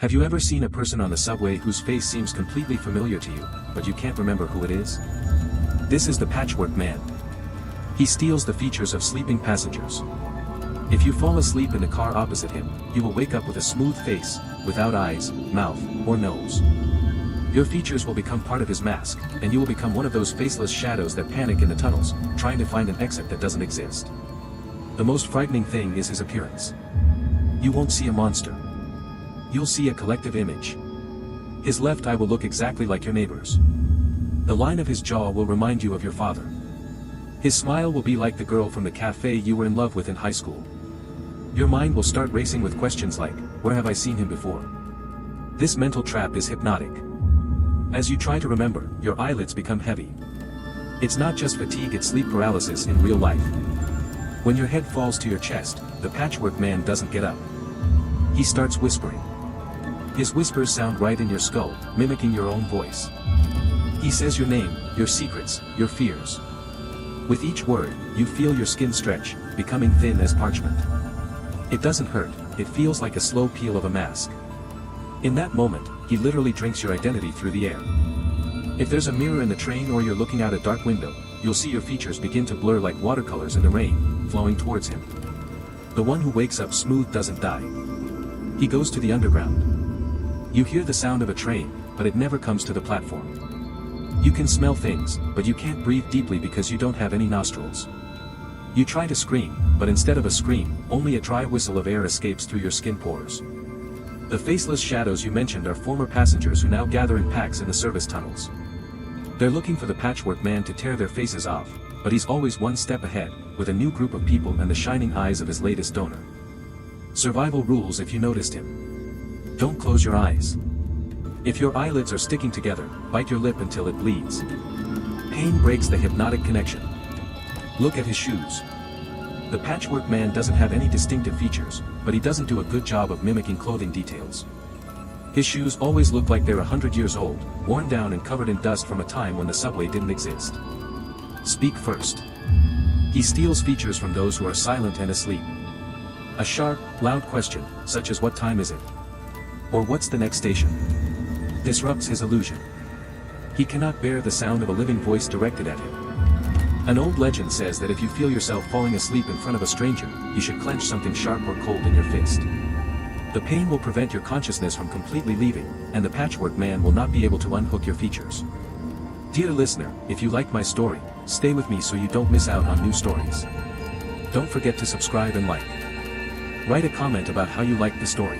Have you ever seen a person on the subway whose face seems completely familiar to you, but you can't remember who it is? This is the patchwork man. He steals the features of sleeping passengers. If you fall asleep in the car opposite him, you will wake up with a smooth face, without eyes, mouth, or nose. Your features will become part of his mask, and you will become one of those faceless shadows that panic in the tunnels, trying to find an exit that doesn't exist. The most frightening thing is his appearance. You won't see a monster. You'll see a collective image. His left eye will look exactly like your neighbor's. The line of his jaw will remind you of your father. His smile will be like the girl from the cafe you were in love with in high school. Your mind will start racing with questions like, where have I seen him before? This mental trap is hypnotic. As you try to remember, your eyelids become heavy. It's not just fatigue, it's sleep paralysis in real life. When your head falls to your chest, the patchwork man doesn't get up. He starts whispering. His whispers sound right in your skull, mimicking your own voice. He says your name, your secrets, your fears. With each word, you feel your skin stretch, becoming thin as parchment. It doesn't hurt, it feels like a slow peel of a mask. In that moment, he literally drinks your identity through the air. If there's a mirror in the train or you're looking out a dark window, you'll see your features begin to blur like watercolors in the rain, flowing towards him. The one who wakes up smooth doesn't die. He goes to the underground. You hear the sound of a train, but it never comes to the platform. You can smell things, but you can't breathe deeply because you don't have any nostrils. You try to scream, but instead of a scream, only a dry whistle of air escapes through your skin pores. The faceless shadows you mentioned are former passengers who now gather in packs in the service tunnels. They're looking for the patchwork man to tear their faces off, but he's always one step ahead, with a new group of people and the shining eyes of his latest donor. Survival rules if you noticed him. Don't close your eyes. If your eyelids are sticking together, bite your lip until it bleeds. Pain breaks the hypnotic connection. Look at his shoes. The patchwork man doesn't have any distinctive features, but he doesn't do a good job of mimicking clothing details. His shoes always look like they're 100 years old, worn down and covered in dust from a time when the subway didn't exist. Speak first. He steals features from those who are silent and asleep. A sharp, loud question, such as what time is it? Or what's the next station? Disrupts his illusion. He cannot bear the sound of a living voice directed at him. An old legend says that if you feel yourself falling asleep in front of a stranger, you should clench something sharp or cold in your fist. The pain will prevent your consciousness from completely leaving, and the patchwork man will not be able to unhook your features. Dear listener, if you like my story, stay with me so you don't miss out on new stories. Don't forget to subscribe and like. Write a comment about how you liked the story.